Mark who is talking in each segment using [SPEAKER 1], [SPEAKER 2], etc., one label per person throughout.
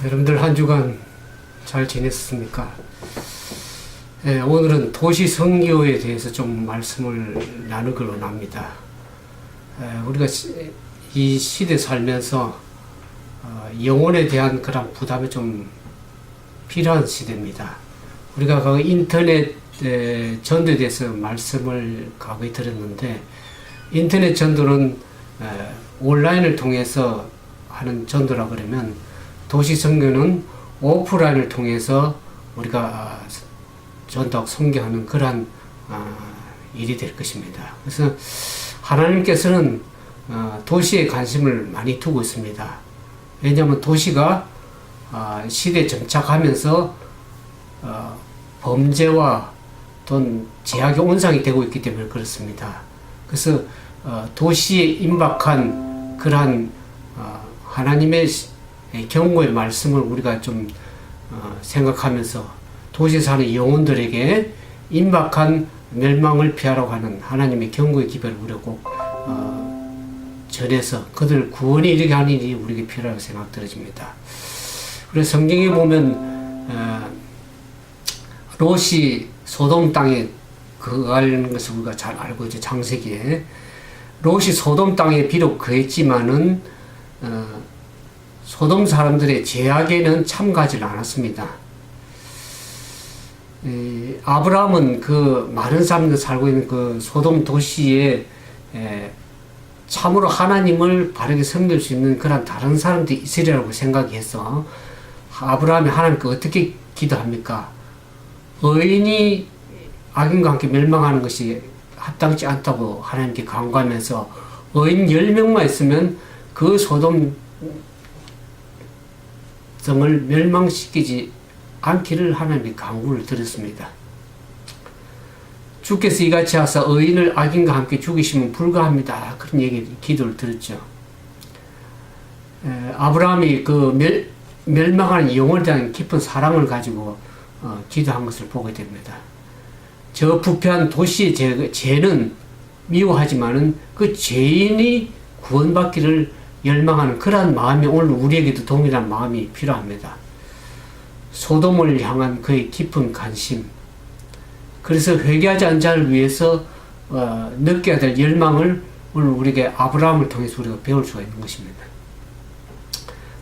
[SPEAKER 1] 여러분들 한 주간 잘 지냈습니까? 오늘은 도시 선교에 대해서 좀 말씀을 나누기로 원합니다. 우리가 이 시대 살면서 영혼에 대한 그런 부담이 좀 필요한 시대입니다. 우리가 그 인터넷 전도에 대해서 말씀을 과거에 드렸는데, 인터넷 전도는 온라인을 통해서 하는 전도라 그러면, 도시 선교는 오프라인을 통해서 우리가 전도하고 선교하는 그러한 일이 될 것입니다. 그래서 하나님께서는 도시에 관심을 많이 두고 있습니다. 왜냐하면 도시가 시대에 정착하면서 범죄와 또는 제약의 온상이 되고 있기 때문에 그렇습니다. 그래서 도시에 임박한 그러한 하나님의 경고의 말씀을 우리가 좀 생각하면서 도시에 사는 영혼들에게 임박한 멸망을 피하라고 하는 하나님의 경고의 기별을 우리가 꼭 전해서 그들 구원에 이르게 하는 일이 우리에게 필요하다고 생각되어집니다. 그래서 성경에 보면 롯이 소돔 땅에 거하는 것을 우리가 잘 알고 있죠. 창세기에 롯이 소돔 땅에 비록 거했지만은 소돔 사람들의 제약에는 참가하지 않았습니다. 아브라함은 그 많은 사람들 살고 있는 그 소돔 도시에 참으로 하나님을 바르게 섬길 수 있는 그런 다른 사람들이 있으리라고 생각해서 아브라함이 하나님께 어떻게 기도합니까? 의인이 악인과 함께 멸망하는 것이 합당치 않다고 하나님께 간구하면서 의인 10명만 있으면 그 소돔 성을 멸망시키지 않기를 하나님의 간구를 드렸습니다. 주께서 이같이 하사 의인을 악인과 함께 죽이시면 불가합니다. 그런 기도를 드렸죠. 아브라함이 그 멸망하는 영혼에 대한 깊은 사랑을 가지고 기도한 것을 보게 됩니다. 저 부패한 도시의 죄는 미워하지만은 그 죄인이 구원받기를 열망하는 그러한 마음이 오늘 우리에게도 동일한 마음이 필요합니다. 소돔을 향한 그의 깊은 관심, 그래서 회개하지 않은 자를 위해서 느껴야 될 열망을 오늘 우리에게 아브라함을 통해서 우리가 배울 수가 있는 것입니다.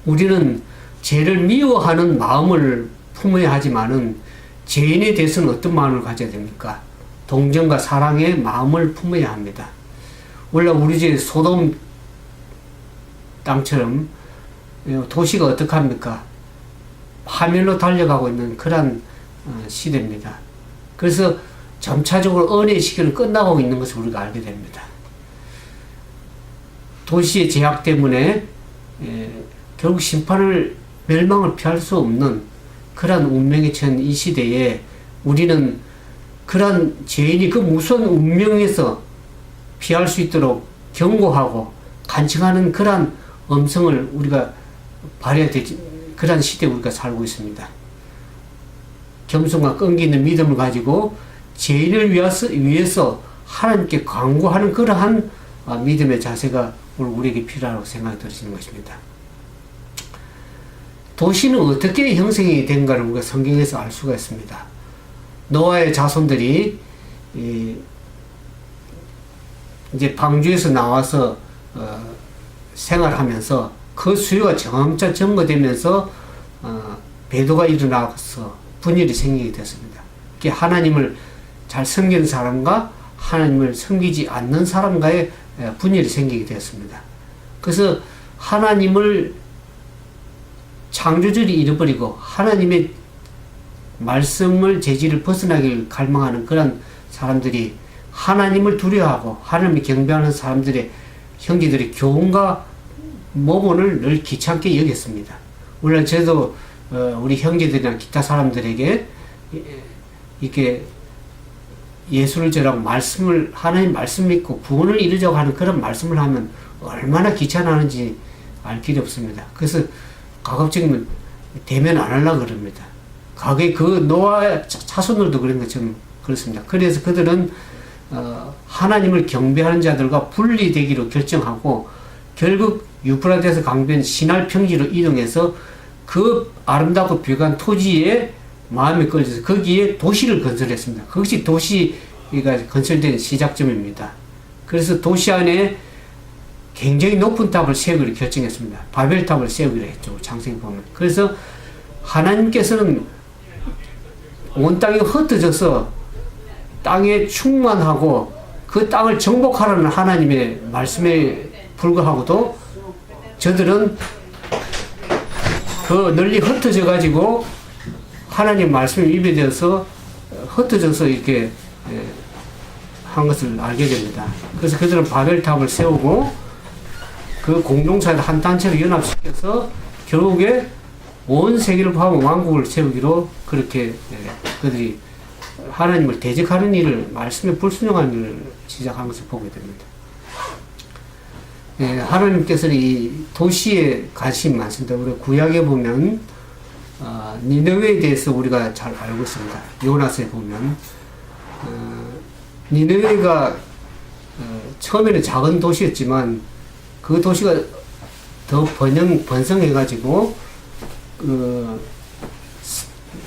[SPEAKER 1] 우리는 죄를 미워하는 마음을 품어야 하지만은 죄인에 대해서는 어떤 마음을 가져야 됩니까? 동정과 사랑의 마음을 품어야 합니다. 원래 우리 집 소돔 땅처럼 도시가 어떻게 합니까? 파멸로 달려가고 있는 그런 시대입니다. 그래서 점차적으로 은혜의 시기는 끝나고 있는 것을 우리가 알게 됩니다. 도시의 제약 때문에 결국 멸망을 피할 수 없는 그런 운명에 처한 이 시대에 우리는 그런 죄인이 그 무서운 운명에서 피할 수 있도록 경고하고 간청하는 그런 음성을 우리가 발휘해야 되지, 그런 시대에 우리가 살고 있습니다. 겸손과 끈기 있는 믿음을 가지고 죄인을 위해서 하나님께 간구하는 그러한 믿음의 자세가 오늘 우리에게 필요하다고 생각이 들으시는 것입니다. 도시는 어떻게 형성이 된가를 우리가 성경에서 알 수가 있습니다. 노아의 자손들이 이제 방주에서 나와서 생활하면서 그 수요가 점차 증가되면서 배도가 일어나서 분열이 생기게 됐습니다. 하나님을 잘 섬기는 사람과 하나님을 섬기지 않는 사람과의 분열이 생기게 되었습니다. 그래서 하나님을 창조주를 잃어버리고 하나님의 말씀을 재질을 벗어나길 갈망하는 그런 사람들이 하나님을 두려워하고 하나님을 경배하는 사람들의 형제들의 교훈과 모본을 늘 귀찮게 여겼습니다. 물론 저도 우리 형제들이나 기타 사람들에게 이렇게 예수를 전하고 하나님 말씀 믿고 구원을 이루자고 하는 그런 말씀을 하면 얼마나 귀찮아하는지 알 길이 없습니다. 그래서 가급적이면 대면 안 하려고 그럽니다. 가게 그 노아 자손들도 그런 것처럼 그렇습니다. 그래서 그들은 하나님을 경배하는 자들과 분리되기로 결정하고 결국 유프라데스 강변 시날 평지로 이동해서 그 아름답고 비옥한 토지에 마음이 끌려서 거기에 도시를 건설했습니다. 그것이 도시가 건설된 시작점입니다. 그래서 도시 안에 굉장히 높은 탑을 세우기로 결정했습니다. 바벨탑을 세우기로 했죠. 창세기 보면. 그래서 하나님께서는 온 땅이 흩어져서 땅에 충만하고 그 땅을 정복하라는 하나님의 말씀에 불과하고도 저들은 그 널리 흩어져 가지고 하나님 말씀에 위배되어서 흩어져서 이렇게 한 것을 알게 됩니다. 그래서 그들은 바벨탑을 세우고 그 공동체를 한 단체로 연합시켜서 결국에 온 세계를 포함한 왕국을 세우기로 그렇게 그들이 하나님을 대적하는 일을, 말씀에 불순종하는 일을 시작한 것을 보게 됩니다. 하나님께서는 이 도시에 관심이 많습니다. 우리 구약에 보면 니느웨에 대해서 우리가 잘 알고 있습니다. 요나서에 보면 니느웨가 처음에는 작은 도시였지만 그 도시가 더 번성해가지고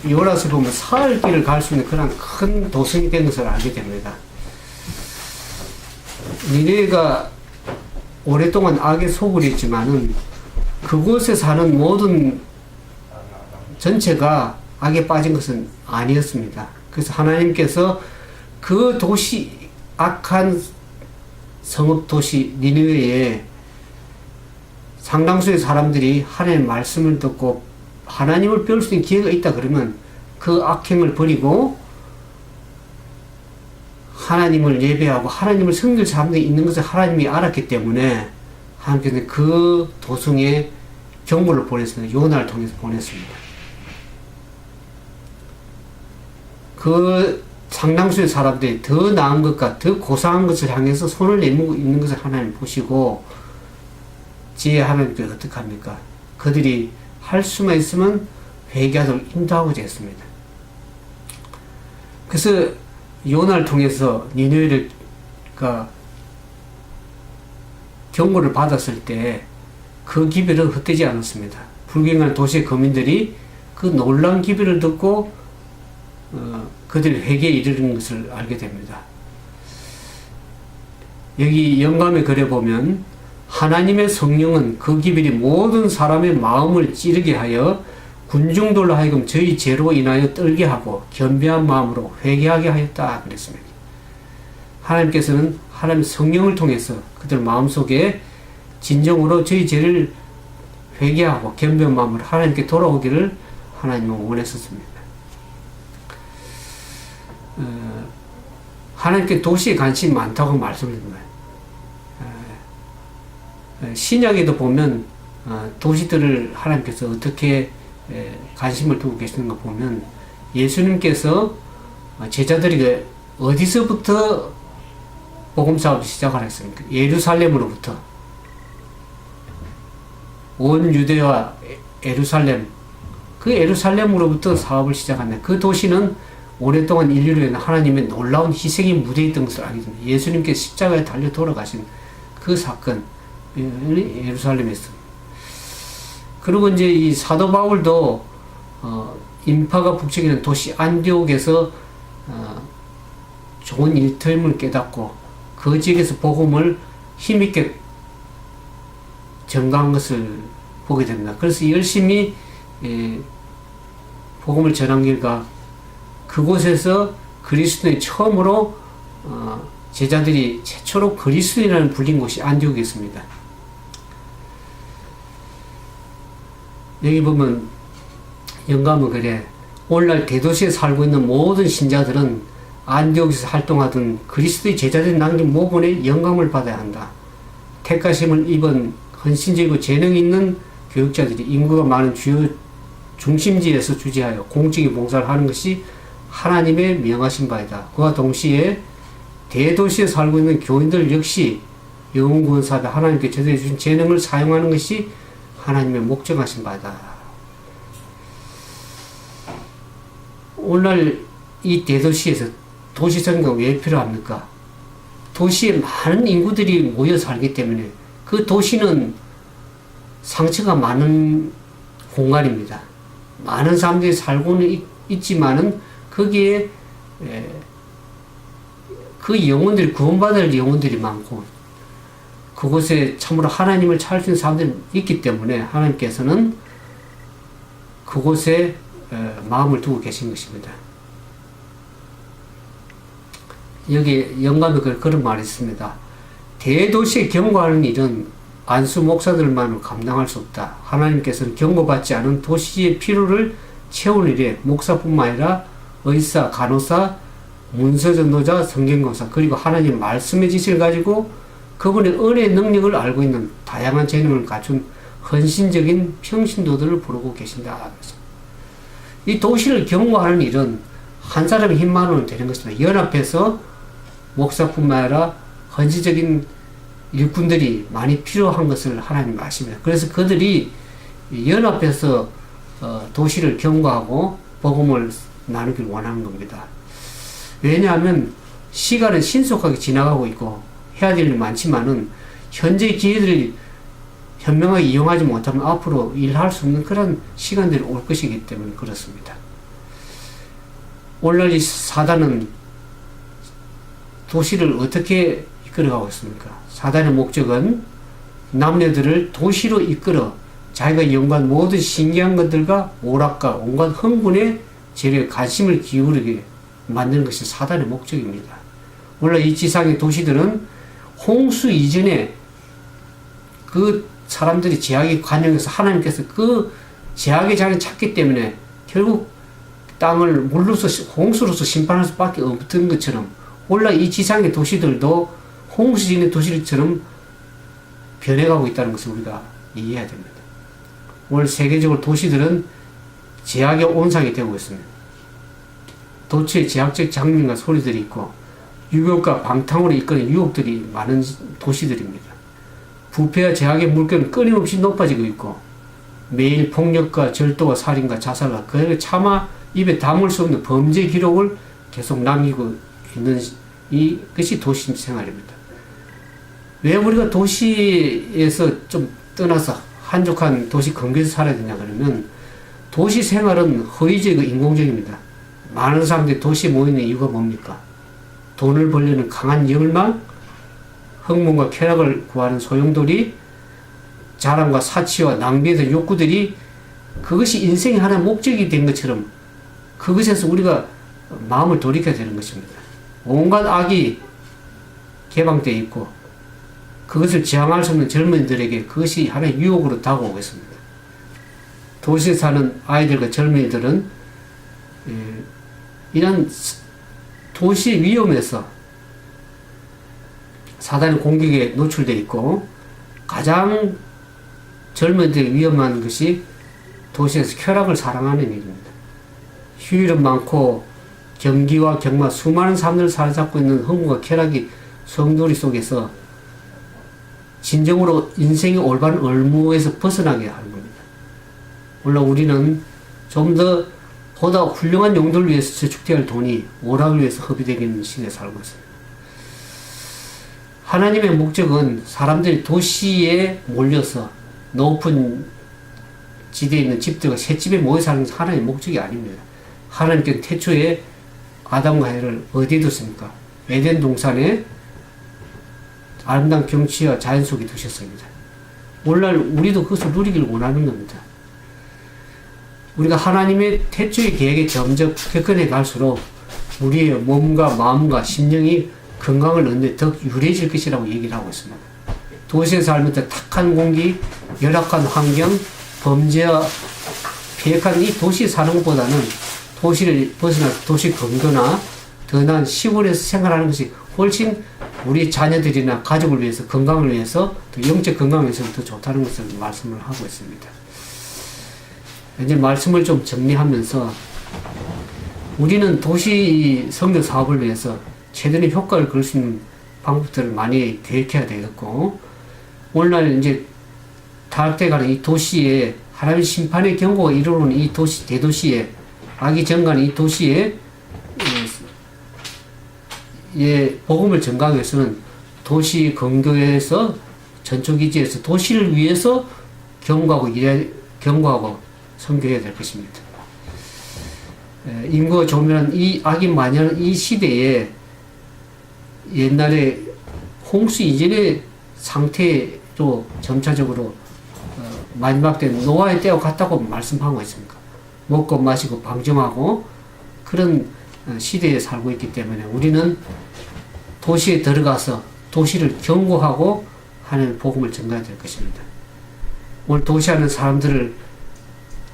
[SPEAKER 1] 요나서에 보면 사흘 길을 갈 수 있는 그런 큰 도성이 된 것을 알게 됩니다. 니느웨가 오랫동안 악의 소굴이었지만은 그곳에 사는 모든 전체가 악에 빠진 것은 아니었습니다. 그래서 하나님께서 그 도시, 악한 성읍 도시 니느웨에 상당수의 사람들이 하나님의 말씀을 듣고 하나님을 배울 수 있는 기회가 있다 그러면 그 악행을 버리고 하나님을 예배하고 하나님을 섬길 사람들이 있는 것을 하나님이 알았기 때문에 하나님께서는 그 도성에 경고를 보냈습니다. 요나를 통해서 보냈습니다. 그 상당수의 사람들이 더 나은 것과 더 고상한 것을 향해서 손을 내밀고 있는 것을 하나님 보시고 지혜 하나님께서 어떻게 합니까? 그들이 할 수만 있으면 회개하도록 인도하고자 했습니다. 그래서 요나를 통해서 니느웨가 경고를 받았을 때 그 기별은 헛되지 않았습니다. 불경한 도시의 거민들이 그 놀라운 기별을 듣고 그들이 회개에 이르는 것을 알게 됩니다. 여기 영감의 글에 보면 하나님의 성령은 그 기별이 모든 사람의 마음을 찌르게 하여 군중들로 하여금 저희 죄로 인하여 떨게 하고 겸비한 마음으로 회개하게 하였다 그랬습니다. 하나님께서는 하나님의 성령을 통해서 그들 마음속에 진정으로 저희 죄를 회개하고 겸비한 마음으로 하나님께 돌아오기를 하나님은 원했었습니다. 하나님께 도시에 관심이 많다고 말씀드립니다. 신약에도 보면 도시들을 하나님께서 어떻게 관심을 두고 계시는가 보면 예수님께서 제자들에게 어디서부터 복음사업을 시작을 했습니까? 예루살렘으로부터. 온 유대와 예루살렘, 그 예루살렘으로부터 사업을 시작한다. 그 도시는 오랫동안 인류를 위한 하나님의 놀라운 희생이 묻어있던 것을 알게 됩니다. 예수님께서 십자가에 달려 돌아가신 그 사건, 예루살렘에서. 그리고 이제 이 사도 바울도 인파가 북쪽에 있는 도시 안디옥에서 좋은 일터임을 깨닫고 그 지역에서 복음을 힘있게 전가한 것을 보게 됩니다. 그래서 열심히 복음을 전한 결과 그곳에서 그리스도인이 처음으로 제자들이 최초로 그리스도인이라는 불린 곳이 안디옥이었습니다. 여기 보면 영감은 그래, 오늘날 대도시에 살고 있는 모든 신자들은 안디옥에서 활동하던 그리스도의 제자들이 남긴 모본에 영감을 받아야 한다. 택하심을 입은 헌신적이고 재능 있는 교육자들이 인구가 많은 주요 중심지에서 주재하여 공적인 봉사를 하는 것이 하나님의 명하신 바이다. 그와 동시에 대도시에 살고 있는 교인들 역시 영혼구원사업에 하나님께 제대로 주신 재능을 사용하는 것이 하나님의 목적하신 바다. 오늘날 이 대도시에서 도시선거가 왜 필요합니까? 도시에 많은 인구들이 모여 살기 때문에 그 도시는 상처가 많은 공간입니다. 많은 사람들이 살고는 있지만은 거기에 그 영혼들이 구원받을 영혼들이 많고 그곳에 참으로 하나님을 찾을 수 있는 사람들이 있기 때문에 하나님께서는 그곳에 마음을 두고 계신 것입니다. 여기 영감에 그런 말이 있습니다. 대도시에 경고하는 일은 안수 목사들만으로 감당할 수 없다. 하나님께서는 경고받지 않은 도시의 필요를 채우는 일에 목사뿐만 아니라 의사, 간호사, 문서전도자, 성경검사 그리고 하나님 말씀의 지식을 가지고 그분의 은혜의 능력을 알고 있는 다양한 재능을 갖춘 헌신적인 평신도들을 부르고 계신다. 이 도시를 경고하는 일은 한 사람의 힘만으로는 되는 것입니다. 연합해서 목사뿐만 아니라 헌신적인 일꾼들이 많이 필요한 것을 하나님 아십니다. 그래서 그들이 연합해서 도시를 경고하고 복음을 나누길 원하는 겁니다. 왜냐하면 시간은 신속하게 지나가고 있고 해야 될 일이 많지만은 현재 기회들을 현명하게 이용하지 못하면 앞으로 일할 수 없는 그런 시간들이 올 것이기 때문에 그렇습니다. 오늘날 이 사단은 도시를 어떻게 이끌어가고 있습니까? 사단의 목적은 남녀들을 도시로 이끌어 자기가 연구한 모든 신기한 것들과 오락과 온갖 흥분의 재료에 관심을 기울이게 만드는 것이 사단의 목적입니다. 원래 이 지상의 도시들은 홍수 이전에 그 사람들이 제약에 관영해서 하나님께서 그 제약의 장을 찾기 때문에 결국 땅을 물로서 홍수로서 심판할 수밖에 없던 것처럼 원래 이 지상의 도시들도 홍수 전의 도시들처럼 변해가고 있다는 것을 우리가 이해해야 됩니다. 오늘 세계적으로 도시들은 제약의 온상이 되고 있습니다. 도처에 제약적 장면과 소리들이 있고 유혹과 방탕으로 이끄는 유혹들이 많은 도시들입니다. 부패와 제약의 물결은 끊임없이 높아지고 있고 매일 폭력과 절도와 살인과 자살과 그 차마 입에 담을 수 없는 범죄 기록을 계속 남기고 있는 이것이 도시 생활입니다. 왜 우리가 도시에서 좀 떠나서 한적한 도시 근교에서 살아야 되냐 그러면 도시 생활은 허위적이고 인공적입니다. 많은 사람들이 도시에 모이는 이유가 뭡니까? 돈을 벌려는 강한 열망, 흥분과 쾌락을 구하는 소용돌이, 자랑과 사치와 낭비에 대한 욕구들이 그것이 인생의 하나의 목적이 된 것처럼 그것에서 우리가 마음을 돌이켜야 되는 것입니다. 온갖 악이 개방되어 있고 그것을 저항할 수 없는 젊은이들에게 그것이 하나의 유혹으로 다가오고 있습니다. 도시에 사는 아이들과 젊은이들은 이런 도시 위험에서 사단의 공격에 노출되어 있고 가장 젊은이들이 위험한 것이 도시에서 쾌락을 사랑하는 일입니다. 휴일은 많고 경기와 경마 수많은 사람들을 사로잡고 있는 흥분과 쾌락이 성도리 속에서 진정으로 인생의 올바른 얼무에서 벗어나게 하는 겁니다. 물론 우리는 좀 더 보다 훌륭한 용도를 위해서 저축되어야 할 돈이 오락을 위해서 허비되고 있는 시대에 살고 있습니다. 하나님의 목적은 사람들이 도시에 몰려서 높은 지대에 있는 집들과 새집에 모여 사는 것이 하나님의 목적이 아닙니다. 하나님께서 태초에 아담과 해를 어디에 뒀습니까? 에덴 동산에 아름다운 경치와 자연 속에 두셨습니다. 오늘날 우리도 그것을 누리기를 원하는 겁니다. 우리가 하나님의 태초의 계획에 점점 격근해 갈수록 우리의 몸과 마음과 심령이 건강을 얻는 데 더 유리해질 것이라고 얘기를 하고 있습니다. 도시에 살면서 탁한 공기, 열악한 환경, 범죄와 폐역한 이 도시에 사는 것보다는 도시를 벗어나 도시 근교나 더 나은 시골에서 생활하는 것이 훨씬 우리 자녀들이나 가족을 위해서 건강을 위해서 또 영적 건강을 위해서 더 좋다는 것을 말씀을 하고 있습니다. 이제 말씀을 좀 정리하면서 우리는 도시 선교 사업을 위해서 최대의 효과를 그릴 수 있는 방법들을 많이 계획해야 되겠고 오늘날 이제 타락돼가는 이 도시에 하나님의 심판의 경고가 이르러오는 이 도시 대도시에 악이 정가는 이 도시에 복음을 전가하기 위해서는 도시 근교에서 전초기지에서 도시를 위해서 경고하고 섬겨야 될 것입니다. 인구가 조밀한 이 악이 만연한 이 시대에 옛날에 홍수 이전의 상태로 점차적으로 마지막 때 노아의 때와 같다고 말씀하고 있습니다. 먹고 마시고 방종하고 그런 시대에 살고 있기 때문에 우리는 도시에 들어가서 도시를 경고하고 하는 복음을 전가해야 될 것입니다. 오늘 도시하는 사람들을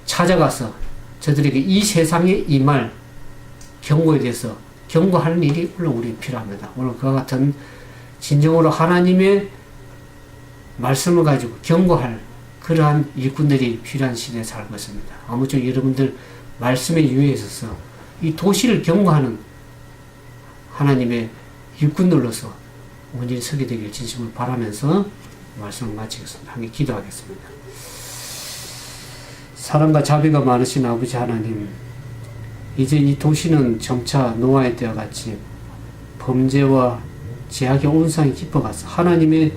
[SPEAKER 1] 찾아가서 저들에게 이 세상에 임할 경고에 대해서 경고하는 일이 물론 우리 필요합니다. 오늘 그와 같은 진정으로 하나님의 말씀을 가지고 경고할 그러한 일꾼들이 필요한 시대에 살고 있습니다. 아무쪼록 여러분들 말씀의 유예에 있어서 이 도시를 경고하는 하나님의 일꾼들로서 온전히 서게 되길 진심으로 바라면서 말씀을 마치겠습니다. 함께 기도하겠습니다. 사랑과 자비가 많으신 아버지 하나님, 이제 이 도시는 점차 노아의 때와 같이 범죄와 죄악의 온상이 깊어가서 하나님의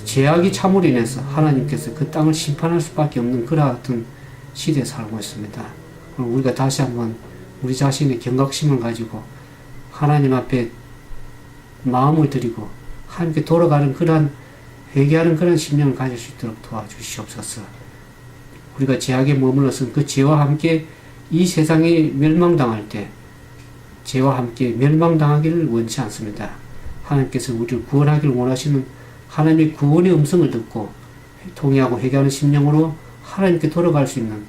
[SPEAKER 1] 죄악이 참으로 인해서 하나님께서 그 땅을 심판할 수밖에 없는 그와 같은 시대에 살고 있습니다. 우리가 다시 한번 우리 자신의 경각심을 가지고 하나님 앞에 마음을 드리고 하나님께 돌아가는 그러한 회개하는 그런 심령을 가질 수 있도록 도와주시옵소서. 우리가 죄악에 머물러서 그 죄와 함께 이 세상에 멸망당할 때 죄와 함께 멸망당하기를 원치 않습니다. 하나님께서 우리를 구원하기를 원하시는 하나님의 구원의 음성을 듣고 통회하고 회개하는 심령으로 하나님께 돌아갈 수 있는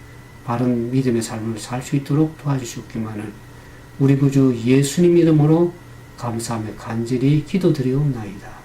[SPEAKER 1] 바른 믿음의 삶을 살 수 있도록 도와주시옵기만을 우리 구주 예수님 이름으로 감사하며 간절히 기도드리옵나이다.